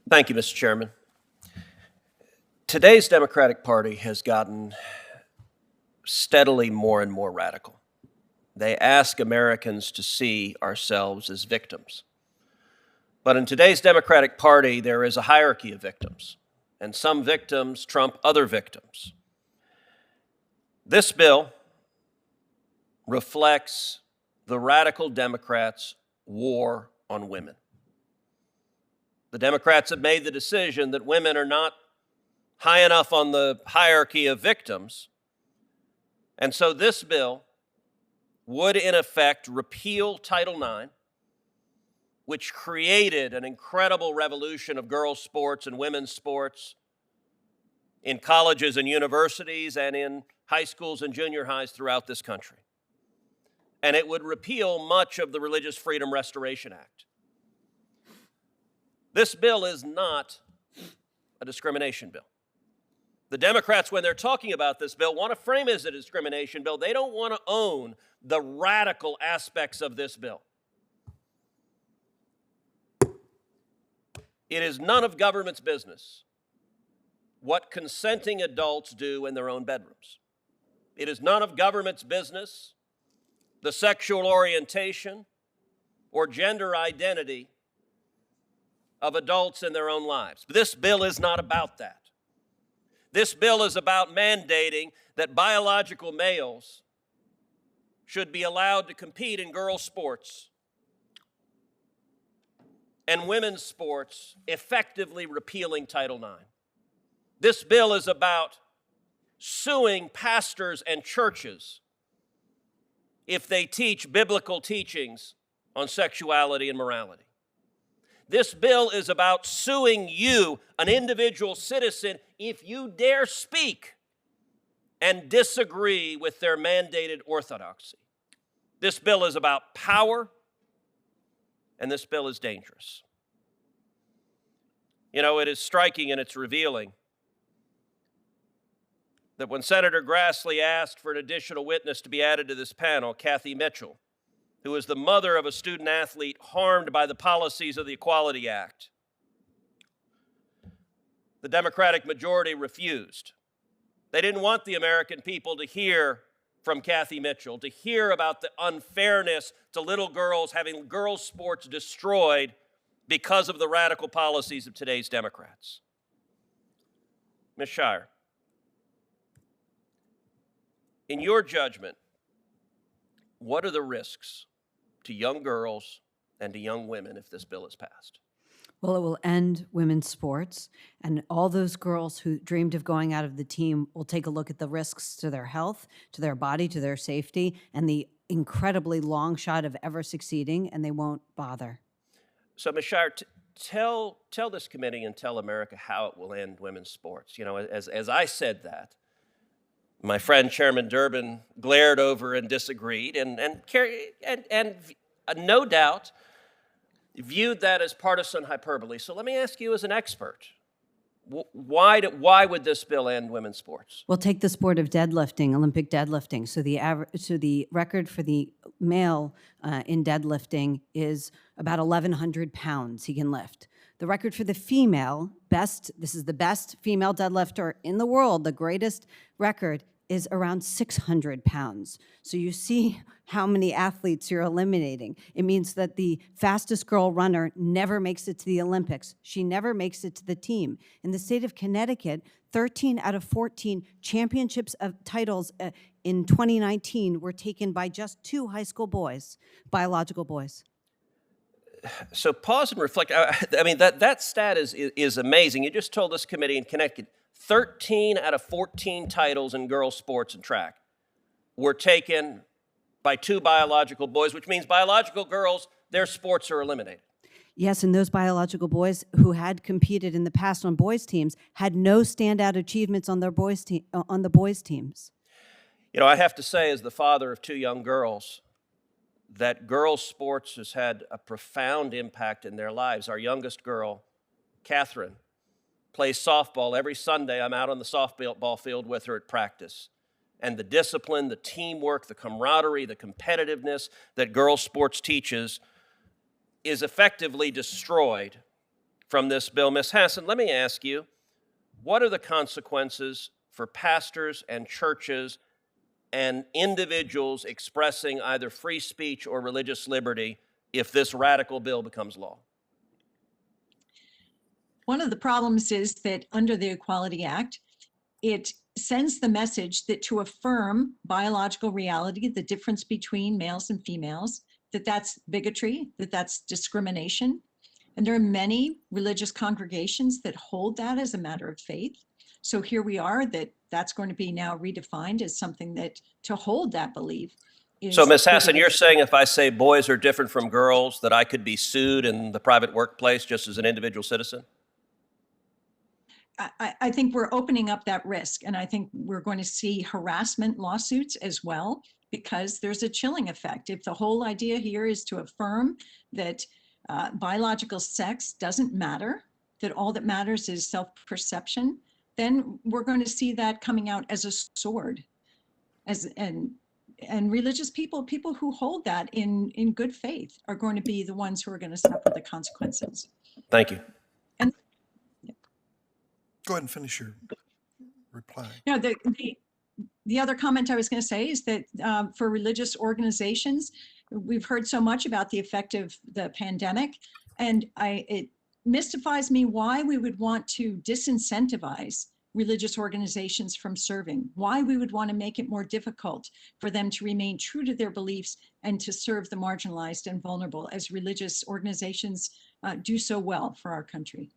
Thank you, Mr. Chairman. Today's Democratic Party has gotten steadily more and more radical. They ask Americans to see ourselves as victims. But in today's Democratic Party, there is a hierarchy of victims, and some victims trump other victims. This bill reflects the radical Democrats' war on women. The Democrats have made the decision that women are not high enough on the hierarchy of victims, and so this bill would, in effect, repeal Title IX, which created an incredible revolution of girls' sports and women's sports in colleges and universities and in high schools and junior highs throughout this country. And it would repeal much of the Religious Freedom Restoration Act. This bill is not a discrimination bill. The Democrats, when they're talking about this bill, want to frame it as a discrimination bill. They don't want to own the radical aspects of this bill. It is none of government's business what consenting adults do in their own bedrooms. It is none of government's business the sexual orientation or gender identity of adults in their own lives. But this bill is not about that. This bill is about mandating that biological males should be allowed to compete in girls' sports and women's sports, effectively repealing Title IX. This bill is about suing pastors and churches if they teach biblical teachings on sexuality and morality. This bill is about suing you, an individual citizen, if you dare speak and disagree with their mandated orthodoxy. This bill is about power, and this bill is dangerous. You know, it is striking and it's revealing that when Senator Grassley asked for an additional witness to be added to this panel, Kathy Mitchell, who is the mother of a student athlete harmed by the policies of the Equality Act, the Democratic majority refused. They didn't want the American people to hear from Kathy Mitchell, to hear about the unfairness to little girls having girls' sports destroyed because of the radical policies of today's Democrats. Ms. Shire, in your judgment, what are the risks to young girls and to young women if this bill is passed? Well, it will end women's sports, and all those girls who dreamed of going out of the team will take a look at the risks to their health, to their body, to their safety, and the incredibly long shot of ever succeeding, and they won't bother. So, Ms. Shire, tell this committee and tell America how it will end women's sports. You know, as I said that, my friend Chairman Durbin glared over and disagreed, and no doubt viewed that as partisan hyperbole. So let me ask you as an expert, why would this bill end women's sports? We'll take the sport of deadlifting, Olympic deadlifting. So the record for the male in deadlifting is about 1,100 pounds he can lift. The record for the female, this is the best female deadlifter in the world, the greatest record, is around 600 pounds. So you see how many athletes you're eliminating. It means that the fastest girl runner never makes it to the Olympics. She never makes it to the team. In the state of Connecticut, 13 out of 14 championships of titles in 2019 were taken by just 2 high school boys, biological boys. So pause and reflect. I mean, that stat is amazing. You just told this committee in Connecticut, 13 out of 14 titles in girls' sports and track were taken by 2 biological boys, which means biological girls, their sports are eliminated. Yes, and those biological boys who had competed in the past on boys' teams had no standout achievements on their on the boys' teams. You know, I have to say, as the father of 2 young girls, that girls' sports has had a profound impact in their lives. Our youngest girl, Catherine, plays softball every Sunday. I'm out on the softball field with her at practice. And the discipline, the teamwork, the camaraderie, the competitiveness that girls' sports teaches is effectively destroyed from this bill. Ms. Hassan, let me ask you, what are the consequences for pastors and churches and individuals expressing either free speech or religious liberty if this radical bill becomes law? One of the problems is that under the Equality Act, it sends the message that to affirm biological reality, the difference between males and females, that that's bigotry, that that's discrimination. And there are many religious congregations that hold that as a matter of faith. So here we are, that's going to be now redefined as something that to hold that belief is. So, Ms. Hassan, you're saying if I say boys are different from girls, that I could be sued in the private workplace just as an individual citizen? I think we're opening up that risk, and I think we're going to see harassment lawsuits as well, because there's a chilling effect. If the whole idea here is to affirm that biological sex doesn't matter, that all that matters is self-perception, then we're going to see that coming out as a sword. And religious people who hold that in good faith are going to be the ones who are going to suffer the consequences. Thank you. And go ahead and finish your reply. you know, the other comment I was going to say is that for religious organizations, we've heard so much about the effect of the pandemic, and it mystifies me why we would want to disincentivize religious organizations from serving, why we would want to make it more difficult for them to remain true to their beliefs and to serve the marginalized and vulnerable, as religious organizations do so well for our country.